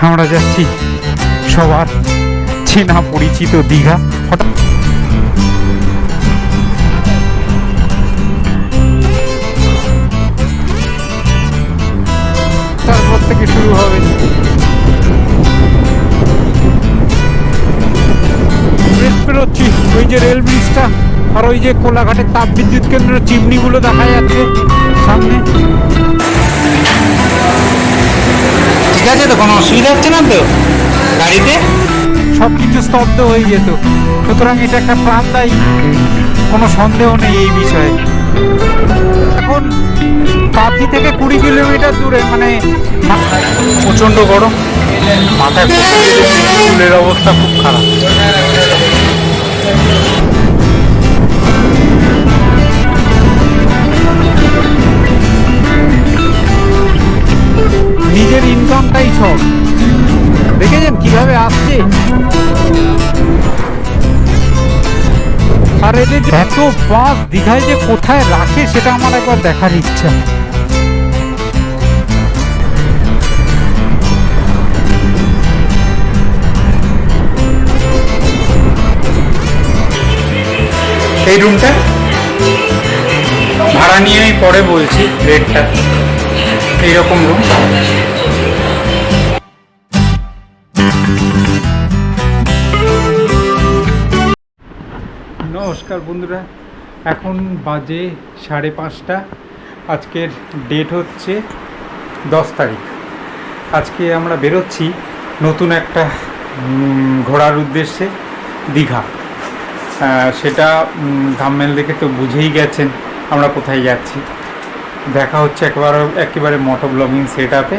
আমরা যাচ্ছি সবার চেনা পরিচিত দীঘা। হঠাৎ তারপর থেকে শুরু হবে বেরোচ্ছি। ওই যে রেল ব্রিজটা আর ওই যে কোলাঘাটের তাপবিদ্যুৎ কেন্দ্রের চিমনিগুলো দেখা যাচ্ছে সামনে। ঠিক আছে তো, কোনো অসুবিধা হচ্ছে না তো গাড়িতে? সব কিছু স্তব্ধ হয়ে যেত, সুতরাং এটা একটা প্রাণদায়ী, কোনো সন্দেহ নেই এই বিষয়ে। এখন কাঁথি থেকে 20 কিলোমিটার দূরে, মানে প্রচণ্ড গরম, মাথায় চুলের অবস্থা খুব খারাপ। নিজের ইনকামটাই সব। দেখেছেন কিভাবে আসছে, আর এদের এত বাস দীঘায় যে কোথায় রাখে সেটা আমার একবার দেখার ইচ্ছা। এই রুমটা ভাড়া নিয়ে আমি পরে বলছি রেটটা। এইরকম রুম। নমস্কার বন্ধুরা, এখন বাজে 5:30। আজকের ডেট হচ্ছে 10 তারিখ। আজকে আমরা বেরোচ্ছি নতুন একটা ঘোরার উদ্দেশ্যে দীঘা। সেটা থাম্বনেল দেখে তো বুঝেই গেছেন আমরা কোথায় যাচ্ছি। দেখা হচ্ছে একেবারে মোটো ব্লগিং সেট আপে।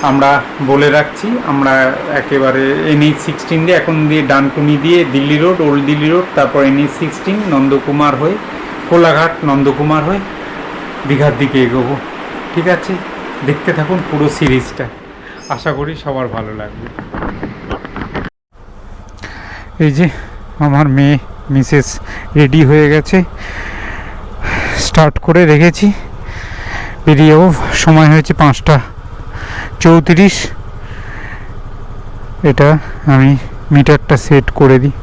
আমরা বলে রাখছি, আমরা একেবারে NH-16 দিয়ে এখন দিয়ে ডানকুনি দিয়ে Delhi road, old Delhi road, তারপর NH-16 নন্দকুমার হয়ে কোলাঘাট, নন্দকুমার হয়ে দীঘার দিকে এগোবো। ঠিক আছে, দেখতে থাকুন পুরো সিরিজটা, আশা করি সবার ভালো লাগবে। এই যে আমার মেয়ে মিসেস রেডি হয়ে গেছে, স্টার্ট করে রেখেছি, বেরিয়ে যাবো। সময় হয়েছে 5:34। এটা আমি মিটারটা সেট করে দিই।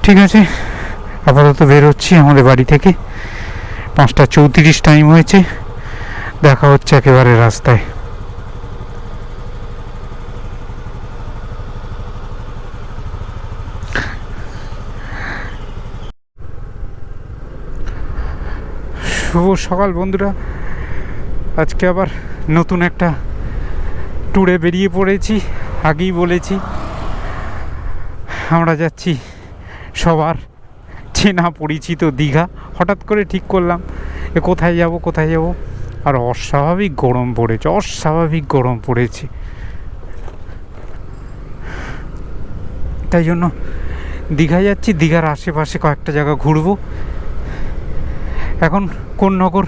ঠিক আছে, আপাতত বেরোচ্ছি আমাদের বাড়ি থেকে। 5:34 টাইম হয়েছে, দেখা হচ্ছে একেবারে রাস্তায়। শুভ সকাল বন্ধুরা, আজকে আবার নতুন একটা ট্যুরে বেরিয়ে পড়েছি। আগেই বলেছি আমরা যাচ্ছি সবার চেনা পরিচিত দীঘা। হঠাৎ করে ঠিক করলাম কোথায় যাব, আর অস্বাভাবিক গরম পড়েছে, তাই জন্য দীঘা যাচ্ছি। দীঘার আশেপাশে কয়েকটা জায়গা ঘুরবো। এখন কোন্নগর,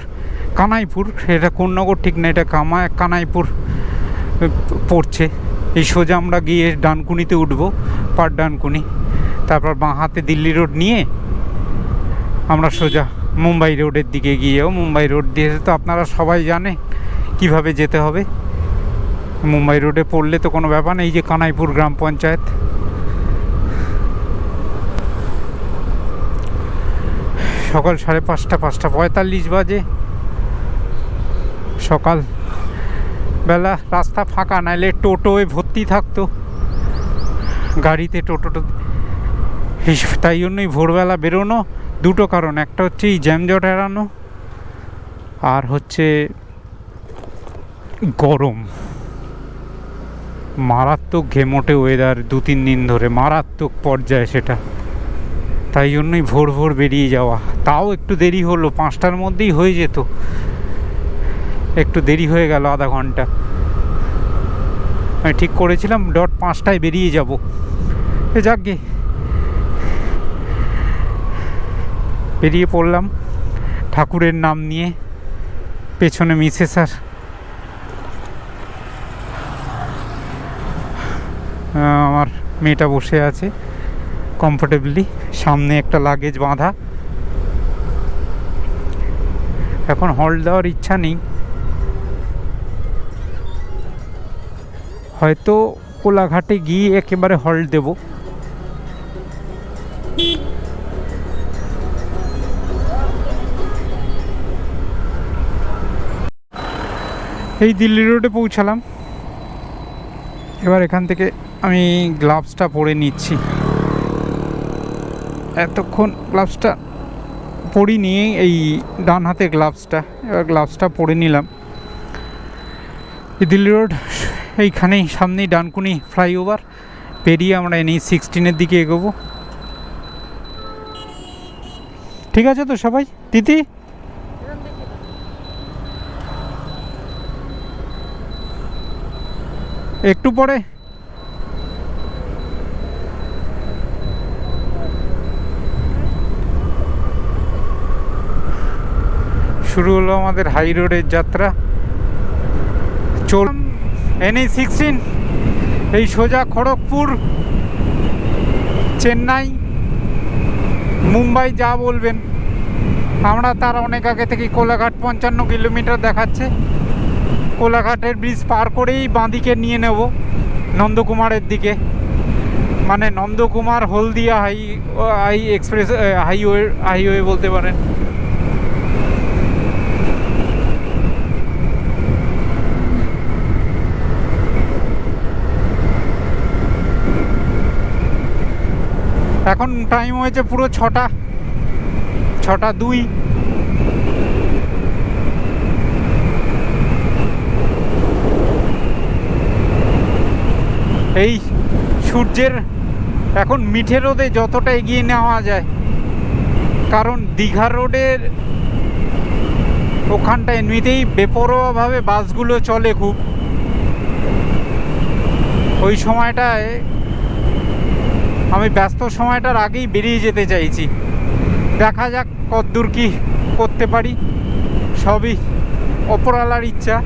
কানাইপুর, এটা কোন্নগর ঠিক না, এটা কানাইপুর পড়ছে। এই সোজা আমরা গিয়ে ডানকুনিতে উঠবো, পার ডানকুনি, তারপর বাঁ হাতে দিল্লি রোড নিয়ে আমরা সোজা মুম্বাই রোডের দিকে গিয়ে যাবো। মুম্বাই রোড দিয়ে তো আপনারা সবাই জানে কিভাবে যেতে হবে। মুম্বাই রোডে পড়লে তো কোনো ব্যাপার নেই। এই যে কানাইপুর গ্রাম পঞ্চায়েত। সকাল 5:30, 5:45 বাজে। সকাল বেলা রাস্তা ফাঁকা, নাইলে টোটোয় ভর্তি থাকতো, গাড়িতে টোটো। তাই জন্যই ভোরবেলা বেরোনো। দুটো কারণ, একটা হচ্ছে এই জ্যামজট এড়ানো, আর হচ্ছে গরম, মারাত্মক ঘেমোটে ওয়েদার 2-3 দিন ধরে, মারাত্মক পর্যায়ে সেটা। তাই জন্যই ভোর বেরিয়ে যাওয়া। তাও একটু দেরি হলো, 5টার মধ্যেই হয়ে যেত, একটু দেরি হয়ে গেল আধা ঘন্টা। আমি ঠিক করেছিলাম 5টায় বেরিয়ে যাব। যাক গে, বেরিয়ে পড়লাম ঠাকুরের নাম নিয়ে। পেছনে মিসেস আর আমার মেয়েটা বসে আছে কমফোর্টেবলি, সামনে একটা লাগেজ বাঁধা। এখন হল্ট দেওয়ার ইচ্ছা নেই, হয়তো কোলাঘাটে গিয়ে একেবারে হল্ট দেব। এই দিল্লি রোডে পৌঁছালাম। এবার এখান থেকে আমি গ্লাভসটা পরে নিচ্ছি। এতক্ষণ গ্লাভসটা পরিনি, এই ডান হাতে গ্লাভসটা, এবার গ্লাভসটা পরে নিলাম। এই দিল্লি রোড এইখানেই, সামনেই ডানকুনি ফ্লাইওভার পেরিয়ে আমরা NH-16 দিকে এগোবো। ঠিক আছে তো সবাই? তিতি, একটু পরে শুরু হলো আমাদের হাই রোডের যাত্রা। চল NH-16, এই সোজা খড়গপুর, চেন্নাই, মুম্বাই যা বলবেন। আমরা তার অনেক আগে থেকে কোলাঘাট 55 কিলোমিটার দেখাচ্ছে। কোলাঘাটের ব্রিজ পার করেই বাঁদিকে নিয়ে নেব নন্দকুমারের দিকে, মানে নন্দকুমার হলদিয়া হাই এক্সপ্রেস হাইওয়ে বলতে পারেন। এখন টাইম হয়েছে পুরো 6:02। এই সূর্যের এখন মিঠে রোদে যতটা এগিয়ে নেওয়া যায়, কারণ দীঘা রোডের ওখানটা এমনিতেই বেপরোয়াভাবে বাসগুলো চলে খুব। ওই সময়টায় আমি ব্যস্ত সময়টার আগেই বেরিয়ে যেতে চাইছি। দেখা যাক কতদূর কি করতে পারি, সবই ওপরওয়ালার ইচ্ছা।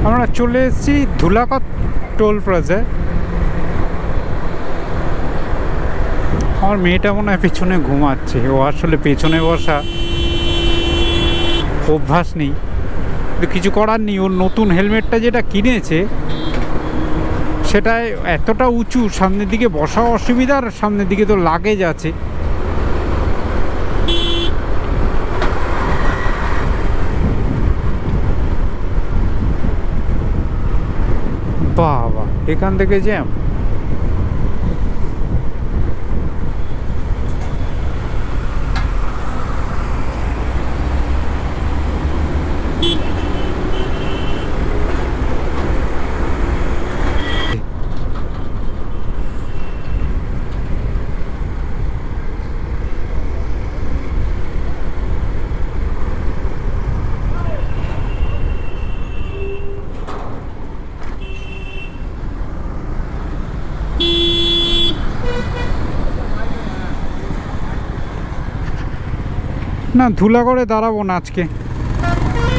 আমরা চলে এসেছি ধুলাকত টোল প্লাজায়। আমার মেয়েটা মনে হয় পেছনে ঘুমাচ্ছে, ও আসলে পেছনে বসা অভ্যাস নেই, কিন্তু কিছু করার নেই। ওর নতুন হেলমেটটা যেটা কিনেছে সেটায় এতটা উঁচু, সামনের দিকে বসা অসুবিধার, সামনের দিকে তো লাগেজ আছে। বাবা, এখান থেকে জ্যাম। না, ধুলাগড়ে দাঁড়াবো না আজকে,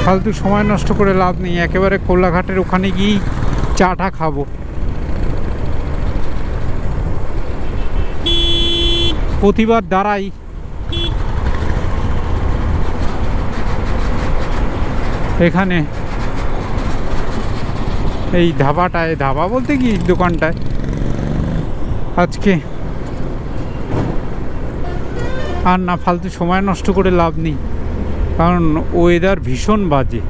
ফালতু সময় নষ্ট করে লাভ নেই। একেবারে কোলাঘাটের ওখানে গিয়েই চাটা খাবো। প্রতিবার দাঁড়াই, এখানে এই ধাবাটায়, ধাবা বলতে কি দোকানটায়, আজকে আর না, ফালতু সময় নষ্ট করে লাভ নেই, কারণ ওয়েদার ভীষণ বাজে,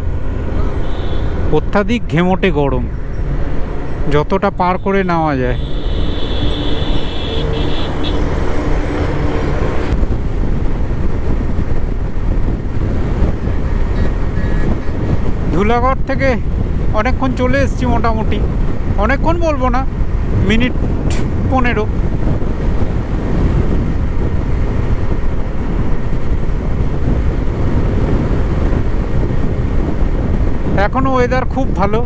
অত্যাধিক ঘেমোটে গরম, যতটা পার করে নেওয়া যায়। ধুলাগড় থেকে অনেকক্ষণ চলে এসেছি, মোটামুটি অনেকক্ষণ বলবো না, মিনিট 15। এখনও ওয়েদার খুব ভালো,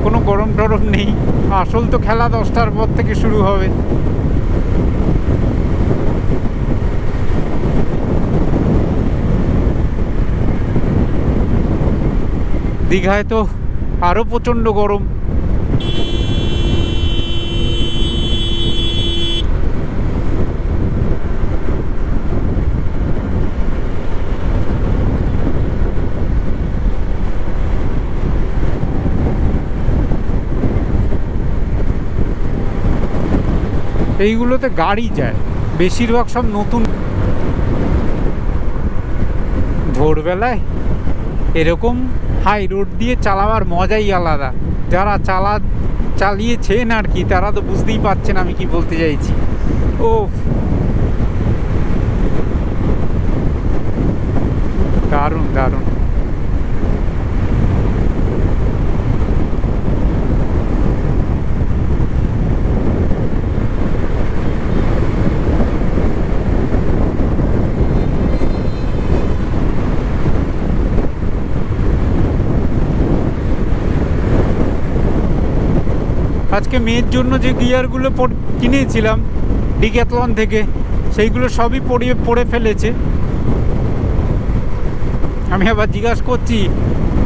কোনো গরম টরম নেই। আসল তো খেলা 10টার পর থেকে শুরু হবে। দীঘায় তো আরও প্রচণ্ড গরম। এইগুলোতে গাড়ি যায়, বেশিরভাগ সব নতুন। ভোরবেলায় এরকম হাই রোড দিয়ে চালাবার মজাই আলাদা। যারা চালিয়েছেন আর কি, তারা তো বুঝতেই পারছেন আমি কি বলতে চাইছি। ও দারুণ দারুণ। আজকে মেয়ের জন্য যে গিয়ারগুলো কিনেছিলাম ডিক্যাথলন থেকে, সেইগুলো সবই পড়ে ফেলেছে। আমি আবার জিজ্ঞাসা করছি,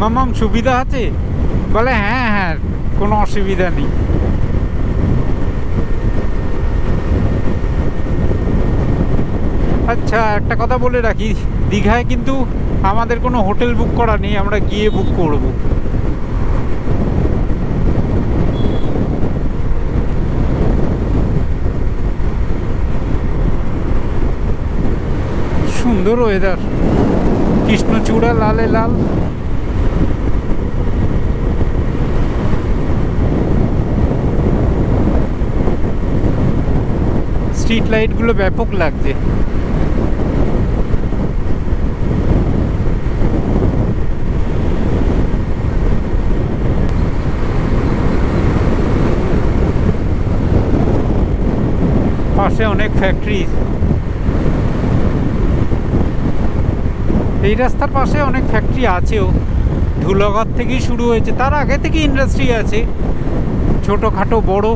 মামাম সুবিধা আছে? বলে হ্যাঁ হ্যাঁ, কোনো অসুবিধা নেই। আচ্ছা, একটা কথা বলে রাখি, দীঘায় কিন্তু আমাদের কোনো হোটেল বুক করা নেই, আমরা গিয়ে বুক করব। সুন্দর ওয়েদার, কৃষ্ণচূড়া লালে লাল। স্ট্রিট লাইটগুলো ব্যাপক লাগছে। পাশে অনেক ফ্যাক্টরি, এই রাস্তার পাশে অনেক ফ্যাক্টরি আছেও। ধুলাগড় থেকেই শুরু হয়েছে, তার আগে থেকে ইন্ডাস্ট্রি আছে, ছোটোখাটো বড়।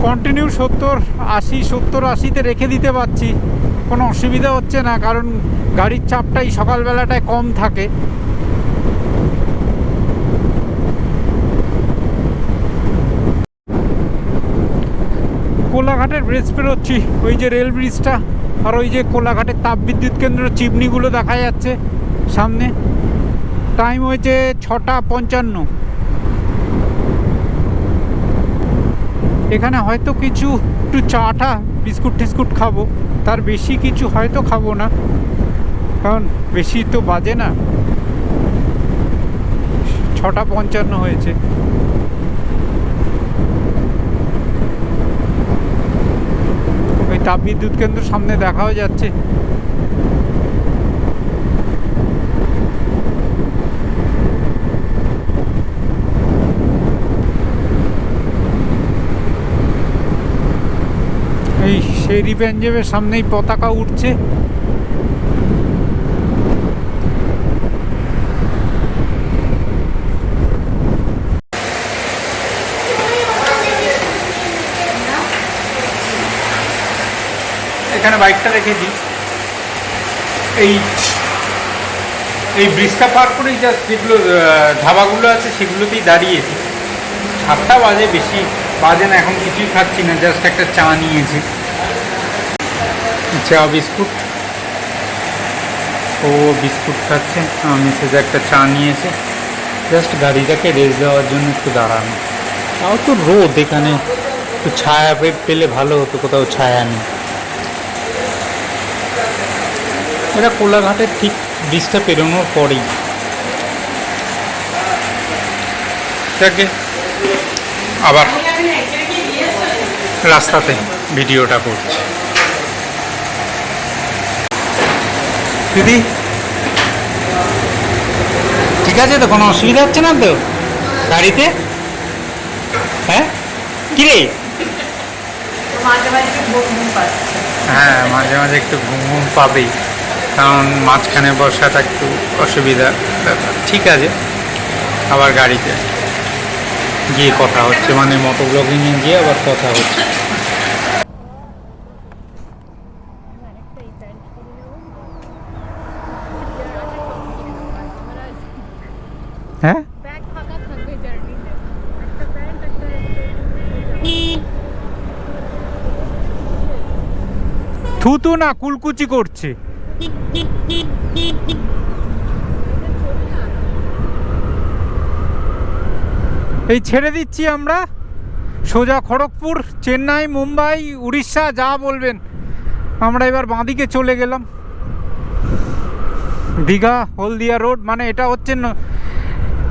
কন্টিনিউ 70-80-তে রেখে দিতে পারছি, কোনো অসুবিধা হচ্ছে না, কারণ গাড়ির চাপটাই সকালবেলাটায় কম থাকে। কোলাঘাটের ব্রিজ পেরোচ্ছি, ওই যে রেল ব্রিজটা, আর ওই যে কোলাঘাটের তাপবিদ্যুৎ কেন্দ্র চিমনিগুলো দেখা যাচ্ছে সামনে। টাইম হয়েছে 6:55। এখানে হয়তো কিছু একটু চাটা বিস্কুট টিস্কুট খাবো, তার বেশি কিছু হয়তো খাবো না, কারণ বেশি তো বাজে না, 6:55 হয়েছে। ওই তাপবিদ্যুৎ কেন্দ্র সামনে দেখাও যাচ্ছে। এই শেরি পাঞ্জাবের সামনেই পতাকা উঠছে। এখানে বাইকটা রেখেছি, এই ব্রিজটা পার করেই জাস্ট যেগুলো ধাবাগুলো আছে সেগুলোতেই দাঁড়িয়েছি। 7টা বাজে, বেশি বাজে না, এখন কিছুই খাচ্ছি না, জাস্ট একটা চা নিয়েছি, চা বিস্কুট। ও বিস্কুট খাচ্ছে, মিসেস একটা চা নিয়েছে। জাস্ট গাড়িটাকে রেস দেওয়ার জন্য একটু দাঁড়ানো। তাও তো রোদ, এখানে একটু ছায়া পেলে ভালো হতো, কোথাও ছায়া নেই। এটা কোলাঘাটের ঠিক ব্রিজটা পেরোনোর পরেই। দেখে আবার রাস্তাতে ভিডিওটা করছি। দিদি ঠিক আছে তো, কোনো অসুবিধা হচ্ছে না তো গাড়িতে? হ্যাঁ কি রে? হ্যাঁ, মাঝে মাঝে একটু ঘুম ঘুম পাবেই, কারণ মাঝখানে বসাটা একটু অসুবিধা ব্যাপার। ঠিক আছে, আবার গাড়িতে গিয়ে কথা হচ্ছে, মানে মোটো ব্লগিংয়ে গিয়ে আবার কথা হচ্ছে। হ্যাঁ, থুতু না কুলকুচি করছে। এই ছেড়ে দিচ্ছি আমরা সোজা খড়গপুর, চেন্নাই, মুম্বাই, উড়িষ্যা, যা বলবেন। আমরা এবার বাঁদিকে চলে গেলাম। দীঘা হলদিয়া রোড, মানে এটা হচ্ছে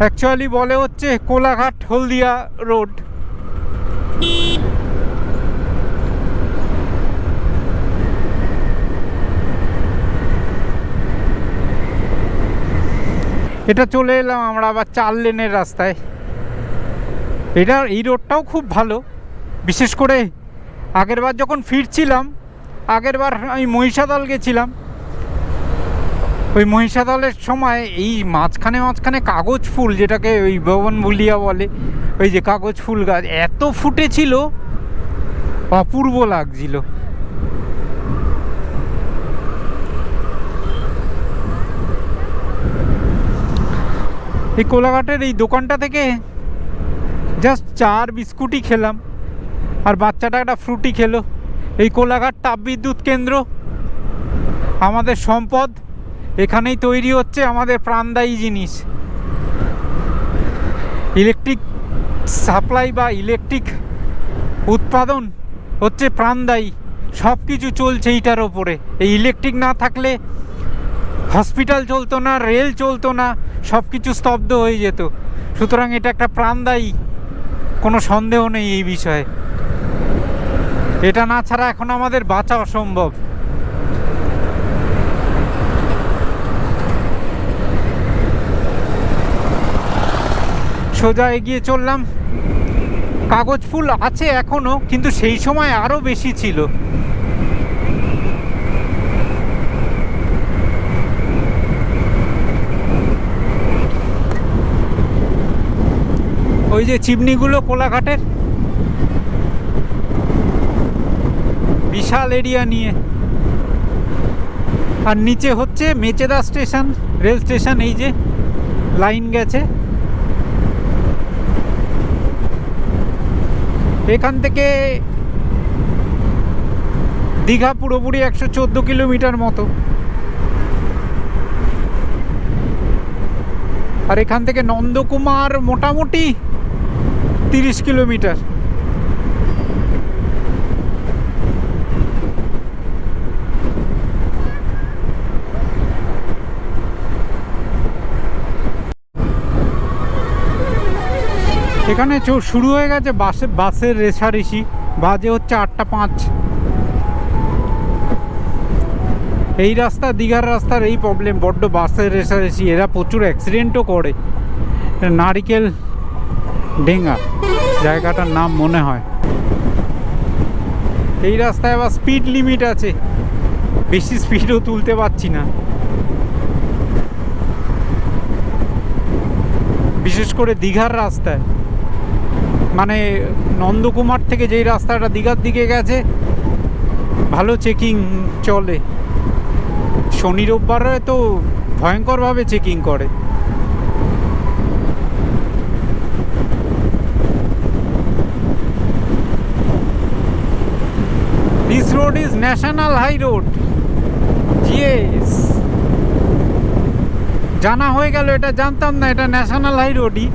অ্যাকচুয়ালি বলে হচ্ছে কোলাঘাট হলদিয়া রোড। এটা চলে এলাম আমরা আবার 4 লেনের রাস্তায়। এই রোডটাও খুব ভালো, বিশেষ করে আগেরবার যখন ফিরছিলাম, আগেরবার আমি মহিষাদল গেছিলাম, ওই মহিষাদলের সময় এই মাঝখানে কাগজ ফুল, যেটাকে ওই ববনভুলিয়া বলে, ওই যে কাগজ ফুল গাছ এত ফুটেছিল, অপূর্ব লাগছিল। এই কোলাঘাটের এই দোকানটা থেকে জাস্ট 4 বিস্কুটই খেলাম, আর বাচ্চাটা একটা ফ্রুটি খেলো। এই কোলাঘাট তাপবিদ্যুৎ কেন্দ্র আমাদের সম্পদ, এখানেই তৈরি হচ্ছে আমাদের প্রাণদায়ী জিনিস। ইলেকট্রিক সাপ্লাই বা ইলেকট্রিক উৎপাদন হচ্ছে প্রাণদায়ী, সব কিছু চলছে এইটার ওপরে। এই ইলেকট্রিক না থাকলে হসপিটাল চলতো না, রেল চলতো না, সব কিছু স্তব্ধ হয়ে যেত। সুতরাং এটা একটা প্রাণদায়ী, কোনো সন্দেহ নেই এই বিষয়ে। এটা না ছাড়া এখন আমাদের বাঁচা অসম্ভব। সোজা এগিয়ে চললাম। কাগজ ফুল আছে এখনো, কিন্তু সেই সময় আরো বেশি ছিল। ওই যে চিমনিগুলো কোলাঘাটের, বিশাল এরিয়া নিয়ে। আর নিচে হচ্ছে মেচেদা স্টেশন, রেল স্টেশন। এই যে লাইন গেছে, এখান থেকে দীঘা পুরোপুরি 114 কিলোমিটার মতো। আর এখান থেকে নন্দকুমার মোটামুটি 30 কিলোমিটার। এখানে শুরু হয়ে গেছে বাসের রেষারেষি। বাজে হচ্ছে 8:05। এই রাস্তা, দীঘার রাস্তার এই প্রবলেম, বড্ড বাসের রেষারেষি। এরা প্রচুর অ্যাক্সিডেন্টও করে। নারিকেল ডেঙ্গা জায়গাটার নাম মনে হয়। এই রাস্তায় আবার স্পিড লিমিট আছে, বেশি স্পিডও তুলতে পারছি না। বিশেষ করে দীঘার রাস্তায়, মানে নন্দকুমার থেকে যেই রাস্তাটা দীঘার দিকে গেছে, ভালো চেকিং চলে। শনি রোববারে তো ভয়ঙ্করভাবে চেকিং করে। This road is National High Road. Yes. জানা হয়ে গেল, এটা জানতাম না, এটা ন্যাশনাল হাই রোডই।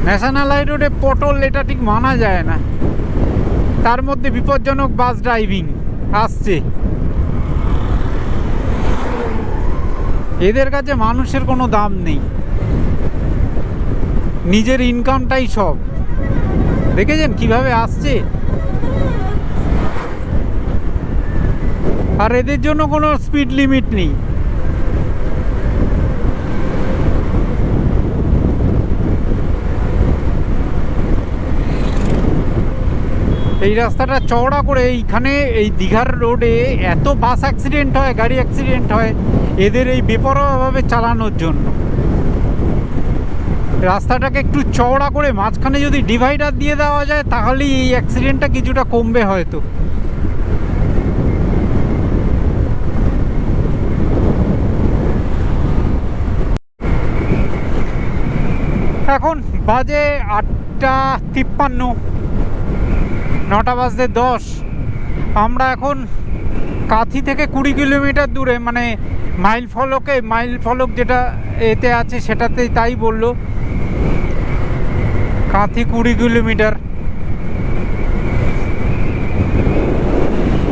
ন্যাশনাল হাই রোডে পটল, এটা ঠিক মানা যায় না। তার মধ্যে বিপজ্জনক বাস ড্রাইভিং আসছে। এদের কাছে মানুষের কোনো দাম নেই, নিজের ইনকামটাই সব। দেখেছেন কিভাবে আসছে? আর এদের জন্য কোনো স্পিড লিমিট নেই। এই রাস্তাটা চওড়া করে এইখানে এই দীঘার রোডে এত বাস অ্যাক্সিডেন্ট হয়, গাড়ি অ্যাক্সিডেন্ট হয় এদের এই বেপরোয়াভাবে চালানোর জন্য। রাস্তাটাকে একটু চওড়া করে মাঝখানে যদি ডিভাইডার দিয়ে দেওয়া যায়, তাহলেই এই অ্যাক্সিডেন্টটা কিছুটা কমবে হয়তো। এখন বাজে 8:53, 9টা বাজতে 10। আমরা এখন কাঁথি থেকে 20 কিলোমিটার দূরে, মানে মাইল ফলক যেটা এতে আছে সেটাতেই তাই বললো, কাঁথি 20 কিলোমিটার।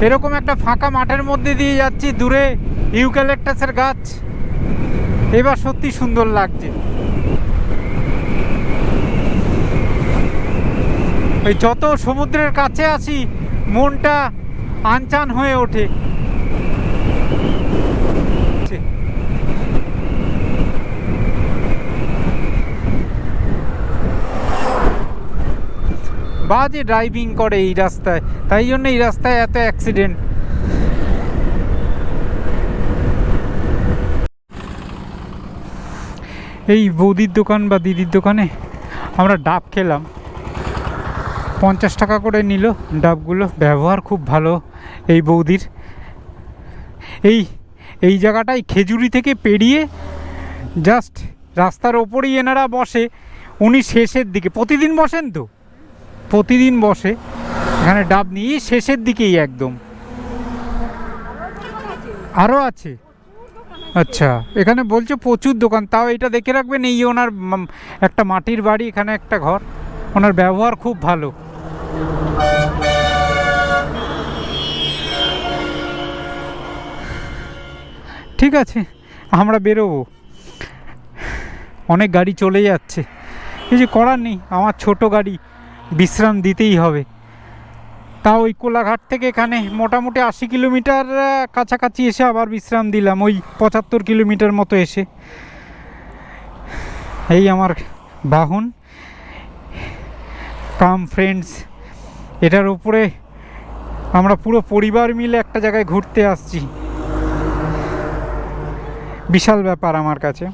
এরকম একটা ফাঁকা মাঠের মধ্যে দিয়ে যাচ্ছি, দূরে ইউক্যালিপটাসের গাছ, এবার সত্যি সুন্দর লাগছে। ওই যত সমুদ্রের কাছে আসি মনটা আনচান হয়ে ওঠে। বাজে ড্রাইভিং করে এই রাস্তায়, তাই জন্য এই রাস্তায় এত অ্যাক্সিডেন্ট। এই বৌদির দোকান বা দিদির দোকানে আমরা ডাব খেলাম, 50 টাকা করে নিল ডাবগুলো। ব্যবহার খুব ভালো এই বৌদির। এই জায়গাটায় খেজুরি থেকে পেরিয়ে জাস্ট রাস্তার ওপরেই এনারা বসে। উনি শেষের দিকে প্রতিদিন বসেন, তো প্রতিদিন বসে এখানে ডাব নিয়ে, শেষের দিকেই একদম। আরও আছে? আচ্ছা, এখানে বলছে প্রচুর দোকান। তাও এটা দেখে রাখবেন, এই ওনার একটা মাটির বাড়ি, এখানে একটা ঘর। ওনার ব্যবহার খুব ভালো। ঠিক আছে, আমরা বেরোবো, অনেক গাড়ি চলে যাচ্ছে, কিছু করার নেই। আমার ছোট গাড়ি, বিশ্রাম দিতেই হবে। তাও ওই কোলাঘাট থেকে এখানে মোটামুটি 80 কিলোমিটার কাছাকাছি এসে আবার বিশ্রাম দিলাম, ওই 75 কিলোমিটার মতো এসে। এই আমার বাহন কাম ফ্রেন্ডস, এটার উপরে আমরা পুরো পরিবার মিলে একটা জায়গায় ঘুরতে আসছি। বিশাল ব্যাপার আমার কাছে,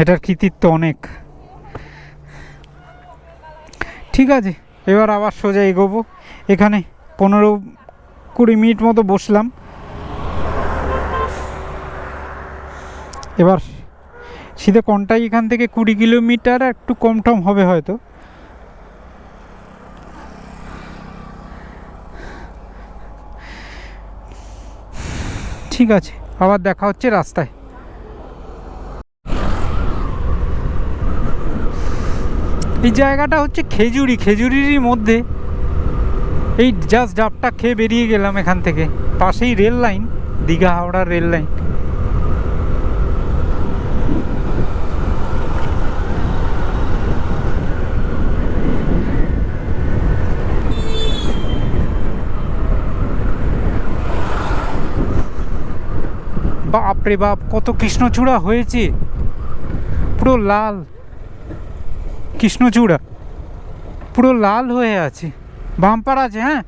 এটার কৃতিত্ব অনেক। ঠিক আছে, এবার আবার সোজা এগোবো। এখানে 15-20 মিনিট মতো বসলাম। এবার সিধে কোনটাই এখান থেকে 20 কিলোমিটার, একটু কম টম হবে হয়তো। ঠিক আছে, আবার দেখা হচ্ছে রাস্তায়। এই জায়গাটা হচ্ছে খেজুরিরই মধ্যে। এই জাস্ট ডাবটা খেয়ে বেরিয়ে গেলাম এখান থেকে। পাশেই রেল লাইন, দীঘা হাওড়ার রেল লাইন। বাপরে বাপ, কত কৃষ্ণচূড়া হয়েছে, পুরো লাল কৃষ্ণচূড়া, পুরো লাল হয়ে আছে। বাম্পার আছে, হ্যাঁ।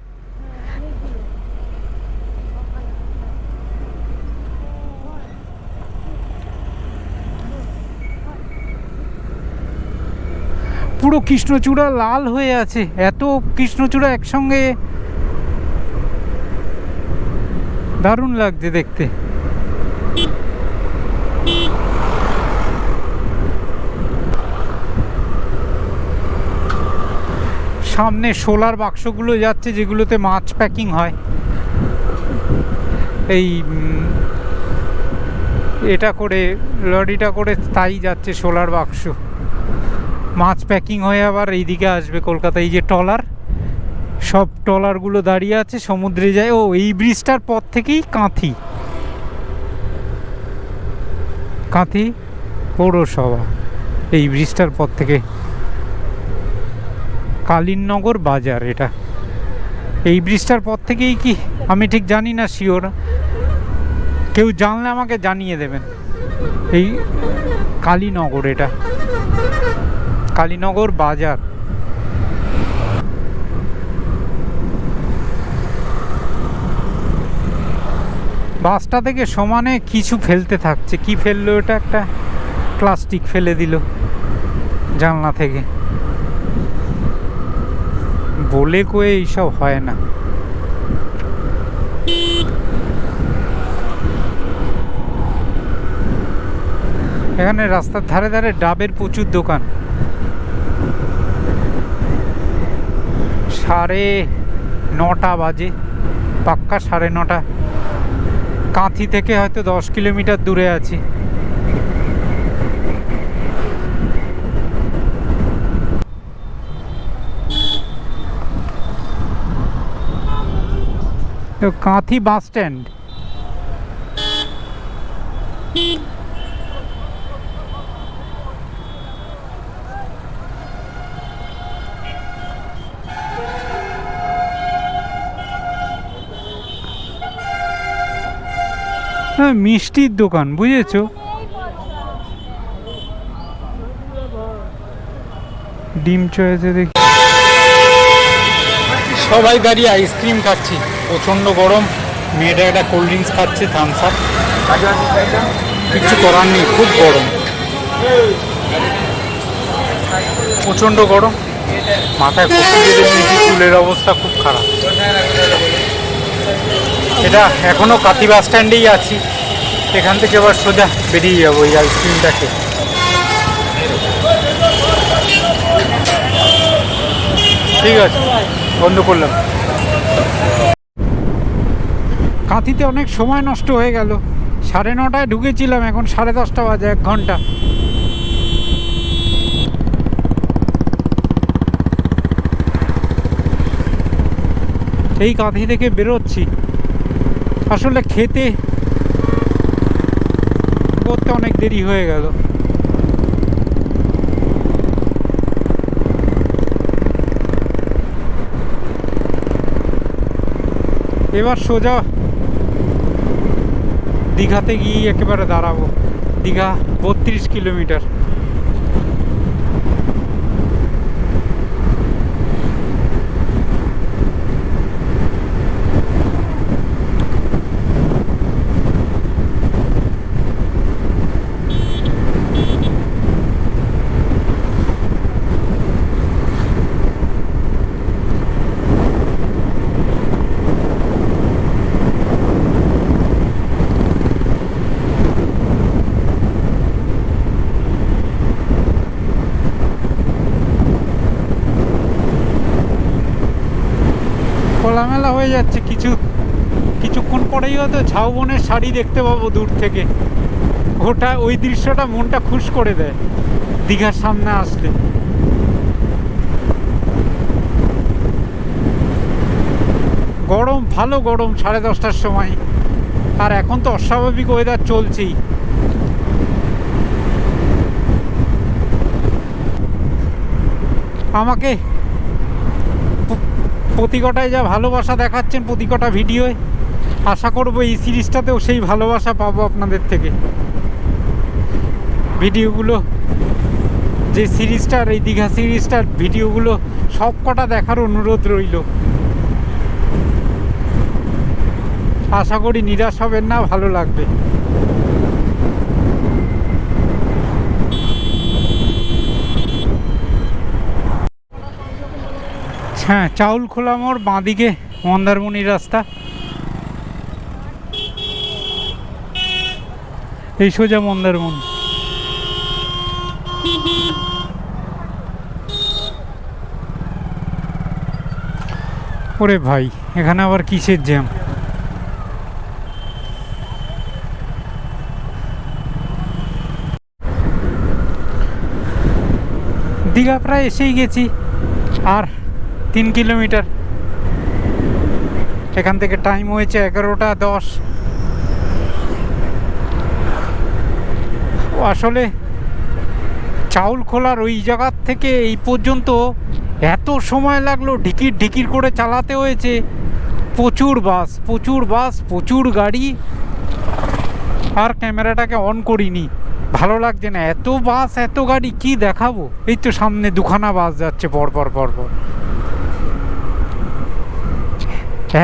পুরো কৃষ্ণচূড়া লাল হয়ে আছে, এত কৃষ্ণচূড়া একসঙ্গে, দারুণ লাগছে দেখতে। সামনে সোলার বাক্সগুলো যাচ্ছে, যেগুলোতে মাছ প্যাকিং হয়। এই এটা করে, লরিটা করে তাই যাচ্ছে সোলার বাক্স, মাছ প্যাকিং হয়ে আবার এইদিকে আসবে কলকাতায়। এই যে ট্রলার, সব ট্রলারগুলো দাঁড়িয়ে আছে, সমুদ্রে যায়। ও, এই ব্রিজটার পর থেকেই কাঁথি পৌরসভা, এই ব্রিজটার পর থেকে কালীনগর বাজার। এটা এই ব্রিজটার পর থেকেই কি, আমি ঠিক জানি না, শিওর। কেউ জানলে আমাকে জানিয়ে দেবেন। এই কালীনগর, এটা কালীনগর বাজার। বাসটা থেকে সমানে কিছু ফেলতে থাকছে। কি ফেললো এটা? একটা প্লাস্টিক ফেলে দিল জানলা থেকে। বলে কয়ে এইসব হয় না। এখানে রাস্তার ধারে ধারে ডাবের প্রচুর দোকান। 9:30 বাজে। পাক্কা 9:30। কাঁথি থেকে হয়তো 10 কিলোমিটার দূরে আছি। তো কাঁথি বাস স্ট্যান্ড। হ্যাঁ, মিষ্টির দোকান, বুঝেছো? ডিম চয়েছে দেখি। সবাই দাঁড়িয়ে আইসক্রিম খাচ্ছি, প্রচণ্ড গরম। মেয়েটা একটা কোল্ড ড্রিঙ্কস খাচ্ছে, থামস আপ। কিছু করার নেই, খুব গরম, প্রচণ্ড গরম। মাথায় কপি বেঁধে নিয়েছি, চুলের অবস্থা খুব খারাপ। এটা এখনও কাঁথি বাস স্ট্যান্ডেই আছি। এখান থেকে আবার সোজা বেরিয়ে যাবো এই আইসক্রিমটাকে। ঠিক আছে, বন্ধ করলাম। কাঁথিতে অনেক সময় নষ্ট হয়ে গেল। 9:30 ঢুকেছিলাম, এখন 10:30 বাজে, 1 ঘন্টা। এই কাঁথি থেকে বেরোচ্ছি। আসলে খেতে করতে অনেক দেরি হয়ে গেল। এবার সোজা দীঘাতে গিয়ে একেবারে দাঁড়াবো। দীঘা 32 কিলোমিটার। খোলামেলা হয়ে যাচ্ছে। কিছুক্ষণ পরেই হয়তো ঝাউবনের শাড়ি দেখতে পাবো দূর থেকে। ওই দৃশ্যটা মনটা খুশ করে দেয় দীঘার সামনে আসলে। গরম, ভালো গরম 10:30টার সময়। আর এখন তো অস্বাভাবিক ওয়েদার চলছেই। আমাকে প্রতিকটায় যা ভালোবাসা দেখাচ্ছেন প্রতিকটা ভিডিওয়, আশা করবো এই সিরিজটাতেও সেই ভালোবাসা পাবো আপনাদের থেকে। ভিডিওগুলো, যে সিরিজটার, এই দীঘা সিরিজটার ভিডিওগুলো সব কটা দেখার অনুরোধ রইল। আশা করি নিরাশ হবেন না, ভালো লাগবে। হ্যাঁ, চাউলখোলা মোড়, বাঁদিকে মন্দারমণি রাস্তা। এই সোজা মন্দারমণি। ওরে ভাই, এখানে আবার কিসের জ্যাম? দীঘা প্রায় এসেই গেছি, আর 3 কিলোমিটার। এখান থেকে টাইম হয়েছে 11:10। আসলে চাউলখোলার ওই জায়গার থেকে এই পর্যন্ত এত সময় লাগলো, ঢিকির ঢিকির করে চালাতে হয়েছে। প্রচুর বাস, প্রচুর গাড়ি। আর ক্যামেরাটাকে অন করিনি, ভালো লাগছে না। এত বাস, এত গাড়ি, কি দেখাবো? এই তো সামনে 2খানা বাস যাচ্ছে পরপর।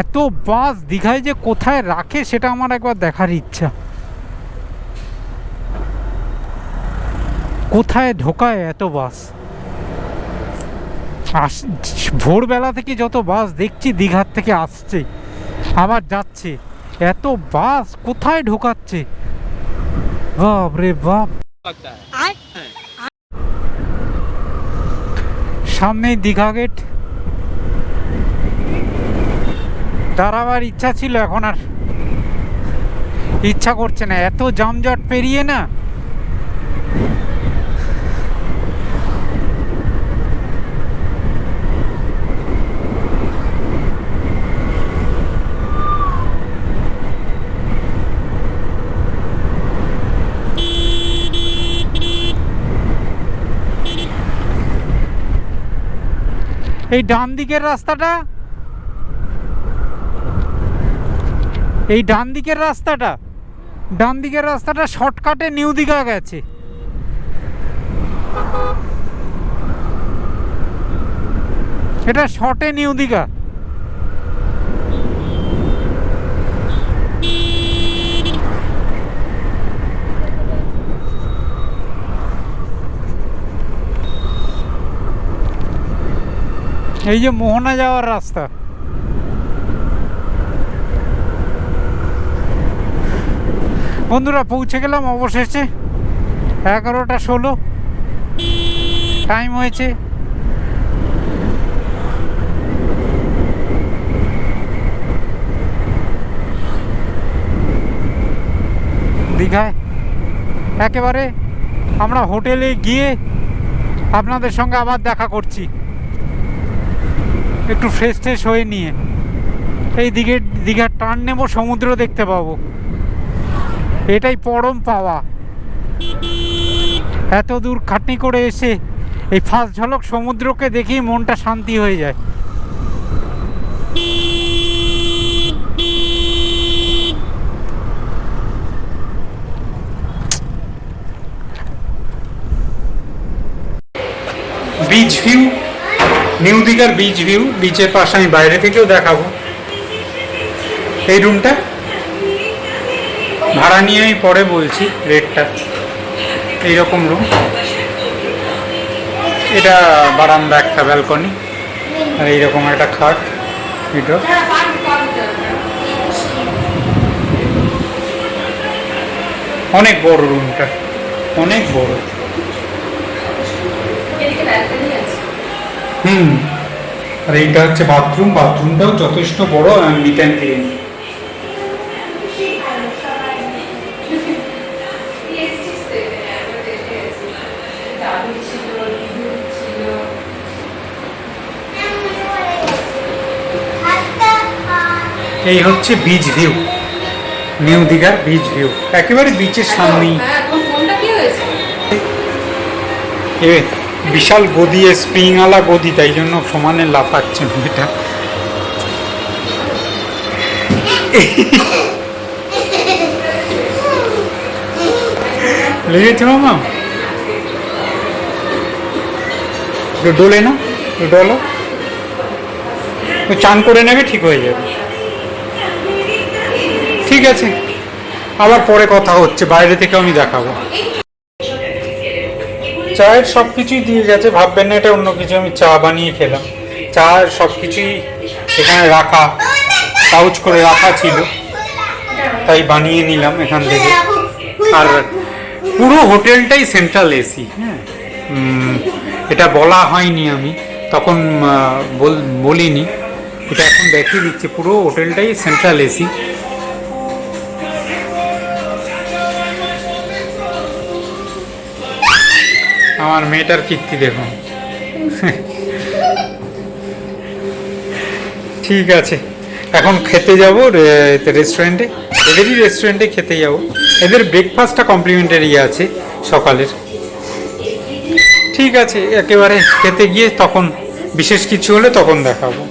এত বাস দীঘায় যে কোথায় রাখে সেটা আমার একবার দেখার ইচ্ছা। কোথায় ঢোকায় এত বাস? ভোরবেলা থেকে যত বাস দেখছি দীঘার থেকে আসছে আবার যাচ্ছে, এত বাস কোথায় ঢোকাচ্ছে? বাপ রে বাপ। সামনেই দীঘা গেট। দাঁড়াবার ইচ্ছা ছিল, এখন আর ইচ্ছা করছে না, এত জামজট পেরিয়ে না। এই ডান দিকের রাস্তাটা, এই ডান দিকের রাস্তাটা শর্টকাটে নিউ দীঘা গেছে। এটা শর্টে নিউ দীঘা। এই যে মোহনা যাওয়ার রাস্তা, বন্ধুরা পৌঁছে গেলাম অবশেষে। 11:16 টাইম হয়েছে। দীঘায় একেবারে আমরা হোটেলে গিয়ে আপনাদের সঙ্গে আবার দেখা করছি, একটু ফ্রেশ হয়ে নিয়ে। এই দীঘার টার্ন নেব, সমুদ্র দেখতে পাবো, এটাই পরম পাওয়া। এত দূর খাটনি করে এসে এই ফার্স্ট ঝলক সমুদ্রকে দেখেই মনটা শান্তি হয়ে যায়। বিচ ভিউ, নিউ দীঘার বিচ ভিউ, বিচের পাশে আমি বাইরে থেকেও দেখাবো। এই রুমটা ভাড়া নিয়ে আমি পরে বলছি রেটটা। এইরকম রুম, এটা বারান্দা, একটা ব্যালকনি, আর এইরকম একটা খাট। এটা অনেক বড় রুমটা, অনেক বড়। আর এইটা হচ্ছে বাথরুম, বাথরুমটাও যথেষ্ট বড়, নিট অ্যান্ড ক্লিন। এই হচ্ছে বিচ ভিউ, নিউ দীঘার বিচ ভিউ, একেবারে বিচের সামনেই। এ বিশাল গদি, স্প্রিংওয়ালা গদি, তাই জন্য সমানে লাফাচ্ছে এটা। লেগেছে মামা, ডোলে না, ডোলো, চান করে নেবে, ঠিক হয়ে যাবে। ঠিক আছে, আবার পরে কথা হচ্ছে, বাইরে থেকে আমি দেখাবো। চায়ের সব কিছুই দিয়ে গেছে, ভাববেন না এটা অন্য কিছু, আমি চা বানিয়ে খেলাম। চা সব কিছুই এখানে রাখা, পাউচ করে রাখা ছিল, তাই বানিয়ে নিলাম এখান থেকে। আর পুরো হোটেলটাই সেন্ট্রাল এসি। হ্যাঁ, এটা বলা হয়নি, আমি তখন বলিনি, এটা এখন দেখিয়ে দিচ্ছে। পুরো হোটেলটাই সেন্ট্রাল এসি। আমার মেয়েটার কীর্তি দেখুন। ঠিক আছে, এখন খেতে যাব রেস্টুরেন্টে, এদেরই রেস্টুরেন্টে খেতে যাব। এদের ব্রেকফাস্টটা কমপ্লিমেন্টারি আছে সকালের। ঠিক আছে, একেবারে খেতে গিয়ে তখন বিশেষ কিছু হলে তখন দেখাবো।